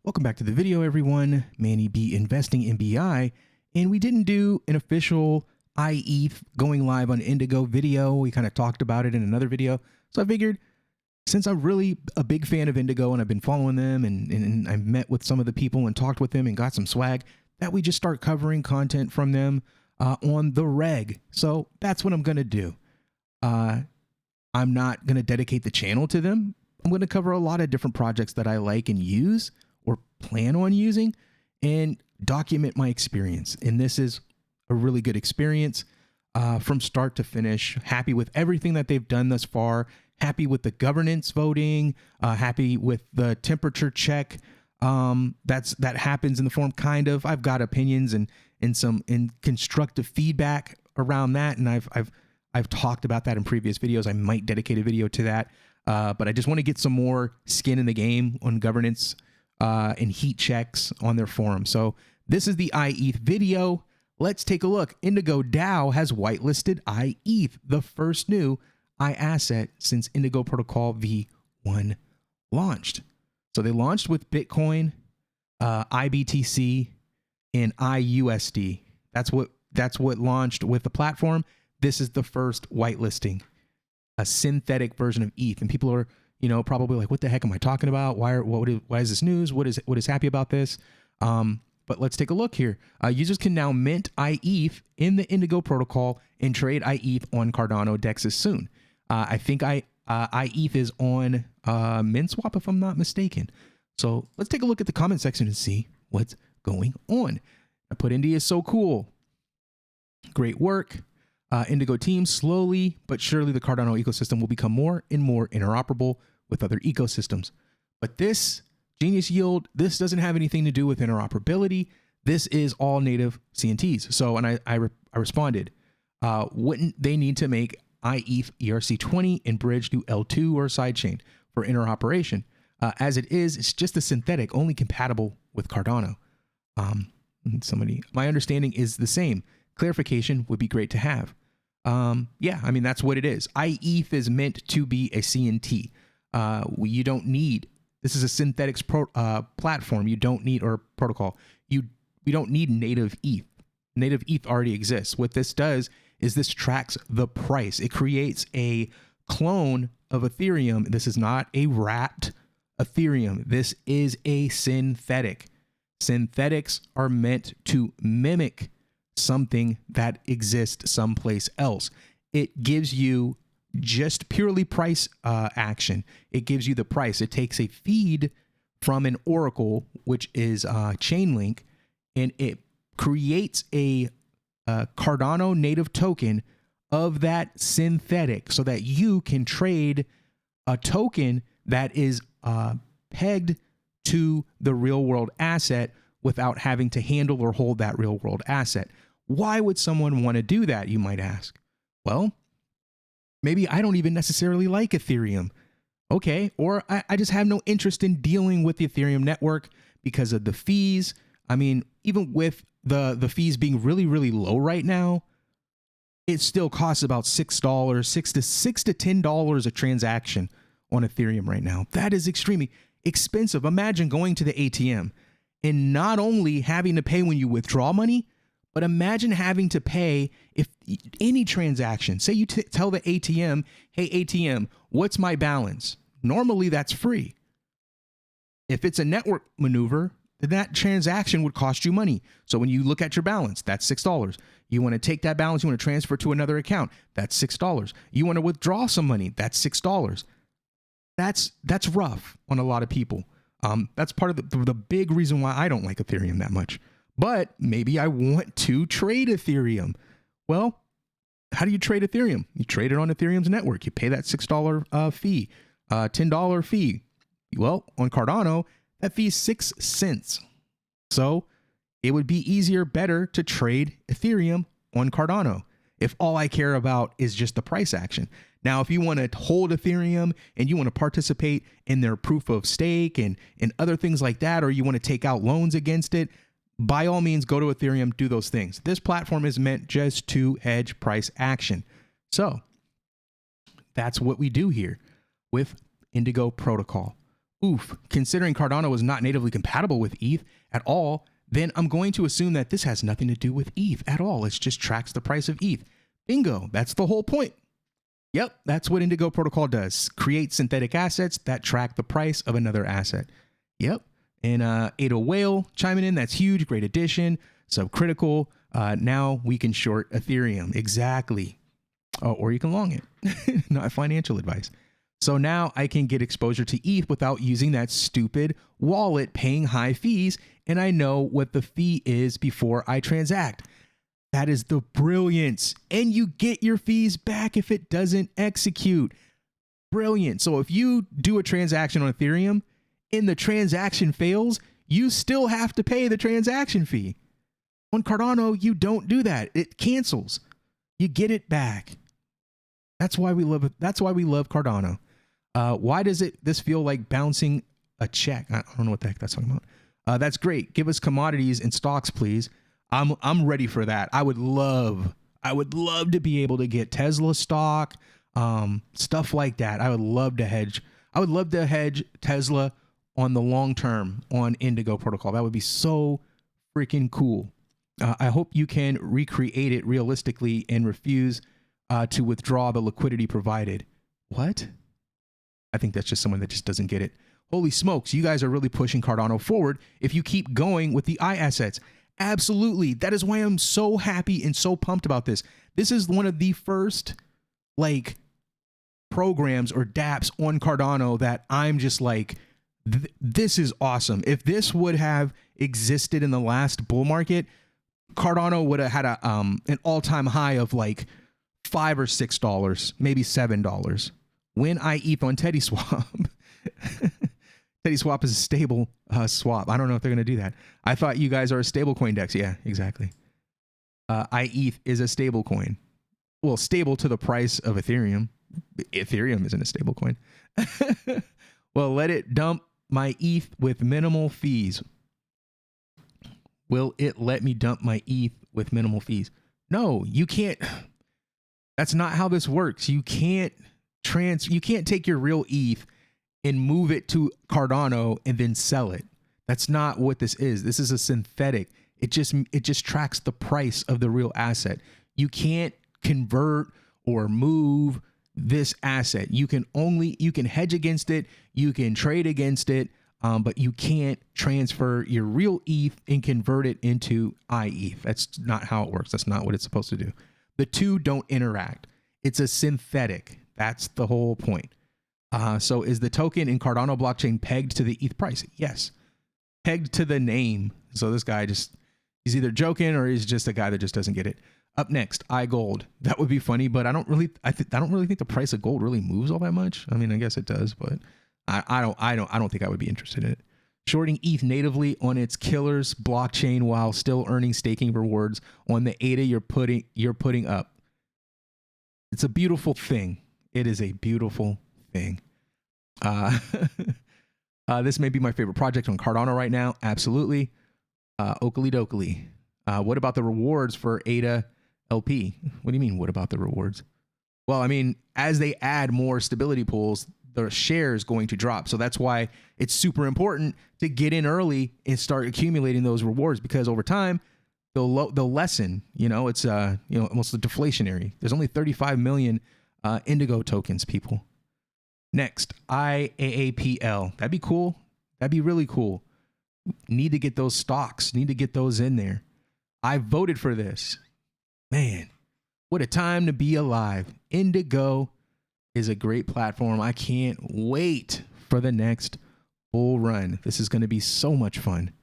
Welcome back to the video, everyone. Manny B investing in BI, and we didn't do an official iETH going live on Indigo video. We kind of talked about it in another video. So I figured, since I'm really a big fan of Indigo and I've been following them and I've met with some of the people and talked with them and got some swag, that we just start covering content from them on the reg. So that's what I'm going to do. I'm not going to dedicate the channel to them. I'm going to cover a lot of different projects that I like and use or plan on using and document my experience. And this is a really good experience from start to finish. Happy with everything that they've done thus far. Happy with the governance voting. Happy with the temperature check. That happens in the form kind of. I've got opinions and some constructive feedback around that, and I've talked about that in previous videos. I might dedicate a video to that, but I just want to get some more skin in the game on governance and heat checks on their forum. So this is the iETH video. Let's take a look. Indigo DAO has whitelisted iETH, the first new iAsset since Indigo Protocol v1 launched. So they launched with Bitcoin, IBTC, and iUSD. That's what launched with the platform. This is the first whitelisting, a synthetic version of ETH, and people are, probably like, what the heck am I talking about? Why is this news? What is happy about this? But let's take a look here. Users can now mint iETH in the Indigo protocol and trade iETH on Cardano DEXes soon. I think iETH is on MinSwap, if I'm not mistaken. So let's take a look at the comment section and see what's going on. I put India is so cool. Great work. Indigo team, slowly but surely the Cardano ecosystem will become more and more interoperable with other ecosystems. But this Genius Yield, this doesn't have anything to do with interoperability. This is all native CNTs. So, and I responded, wouldn't they need to make iETH ERC20 and bridge to L2 or sidechain for interoperation? As it is, it's just a synthetic, only compatible with Cardano. My understanding is the same. Clarification would be great to have. Yeah, I mean, that's what it is. iETH is meant to be a CNT. You don't need, this is a synthetics platform. You don't need, or protocol. We don't need native ETH. Native ETH already exists. What this does is this tracks the price. It creates a clone of Ethereum. This is not a wrapped Ethereum. This is a synthetic. Synthetics are meant to mimic something that exists someplace else. It gives you just purely price action. It gives you the price. It takes a feed from an oracle, which is Chainlink, and it creates a Cardano native token of that synthetic so that you can trade a token that is pegged to the real world asset without having to handle or hold that real world asset. Why would someone want to do that, you might ask? Well, maybe I don't even necessarily like Ethereum. Okay, or I just have no interest in dealing with the Ethereum network because of the fees. I mean, even with the fees being really, really low right now, it still costs about $6, $6 to $10 a transaction on Ethereum right now. That is extremely expensive. Imagine going to the ATM and not only having to pay when you withdraw money, but imagine having to pay if any transaction, say you tell the ATM, hey, ATM, what's my balance? Normally that's free. If it's a network maneuver, then that transaction would cost you money. So when you look at your balance, that's $6. You want to take that balance, you want to transfer to another account, that's $6. You want to withdraw some money, that's $6. That's rough on a lot of people. That's part of the big reason why I don't like Ethereum that much. But maybe I want to trade Ethereum. Well, how do you trade Ethereum? You trade it on Ethereum's network. You pay that $6 fee, $10 fee. Well, on Cardano, that fee is 6 cents. So it would be easier, better to trade Ethereum on Cardano if all I care about is just the price action. Now, if you want to hold Ethereum and you want to participate in their proof of stake and other things like that, or you want to take out loans against it, by all means, go to Ethereum, do those things. This platform is meant just to hedge price action. So that's what we do here with Indigo Protocol. Oof, considering Cardano is not natively compatible with ETH at all, then I'm going to assume that this has nothing to do with ETH at all. It just tracks the price of ETH. Bingo, that's the whole point. Yep, that's what Indigo Protocol does. Create synthetic assets that track the price of another asset. Yep, and Ada Whale chiming in, that's huge, great addition, subcritical. Now we can short Ethereum, exactly. Oh, or you can long it, not financial advice. So now I can get exposure to ETH without using that stupid wallet paying high fees, and I know what the fee is before I transact. That is the brilliance. And you get your fees back if it doesn't execute. Brilliant. So if you do a transaction on Ethereum and the transaction fails, you still have to pay the transaction fee. On Cardano, you don't do that. It cancels. You get it back. That's why we love it. That's why we love Cardano. Why does this feel like bouncing a check? I don't know what the heck that's talking about. That's great. Give us commodities and stocks, please. I'm ready for that. I would love to be able to get Tesla stock, stuff like that. I would love to hedge. I would love to hedge Tesla on the long term on Indigo Protocol. That would be so freaking cool. I hope you can recreate it realistically and refuse to withdraw the liquidity provided. What? I think that's just someone that just doesn't get it. Holy smokes, you guys are really pushing Cardano forward if you keep going with the iAssets. Absolutely. That is why I'm so happy and so pumped about this. This is one of the first like programs or dApps on Cardano that I'm just like, this is awesome. If this would have existed in the last bull market, Cardano would have had an all-time high of like $5 or $6, maybe $7. When iETH on Teddy Swap. Teddy Swap is a stable swap. I don't know if they're going to do that. I thought you guys are a stable coin DEX. Yeah, exactly. iETH is a stable coin. Well, stable to the price of Ethereum. Ethereum isn't a stable coin. Well, let it dump my ETH with minimal fees. Will it let me dump my ETH with minimal fees? No, you can't. That's not how this works. You can't take your real ETH and move it to Cardano and then sell it. That's not what this is. This is a synthetic. It just tracks the price of the real asset. You can't convert or move this asset. You can hedge against it, you can trade against it, but you can't transfer your real ETH and convert it into iETH. That's not how it works. That's not what it's supposed to do. The two don't interact. It's a synthetic. That's the whole point. So is the token in Cardano blockchain pegged to the ETH price? Yes. Pegged to the name. So this guy he's either joking or he's just a guy that just doesn't get it. Up next, iGold. That would be funny, but I don't really think the price of gold really moves all that much. I mean, I guess it does, but I don't think I would be interested in it. Shorting ETH natively on its killer's blockchain while still earning staking rewards on the ADA you're putting up. It's a beautiful thing. It is a beautiful thing. This may be my favorite project on Cardano right now. Absolutely. Oakley dokley. What about the rewards for ADA LP? What do you mean, what about the rewards? Well, I mean, as they add more stability pools, the share is going to drop. So that's why it's super important to get in early and start accumulating those rewards, because over time they'll lessen. You know, it's almost deflationary. There's only 35 million Indigo tokens, people. Next, IAAPL. That'd be cool. That'd be really cool. Need to get those stocks. Need to get those in there. I voted for this. Man, what a time to be alive. Indigo is a great platform. I can't wait for the next bull run. This is going to be so much fun.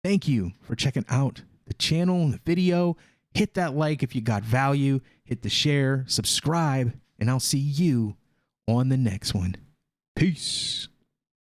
Thank you for checking out the channel and the video. Hit that like if you got value. Hit the share, subscribe, and I'll see you on the next one. Peace.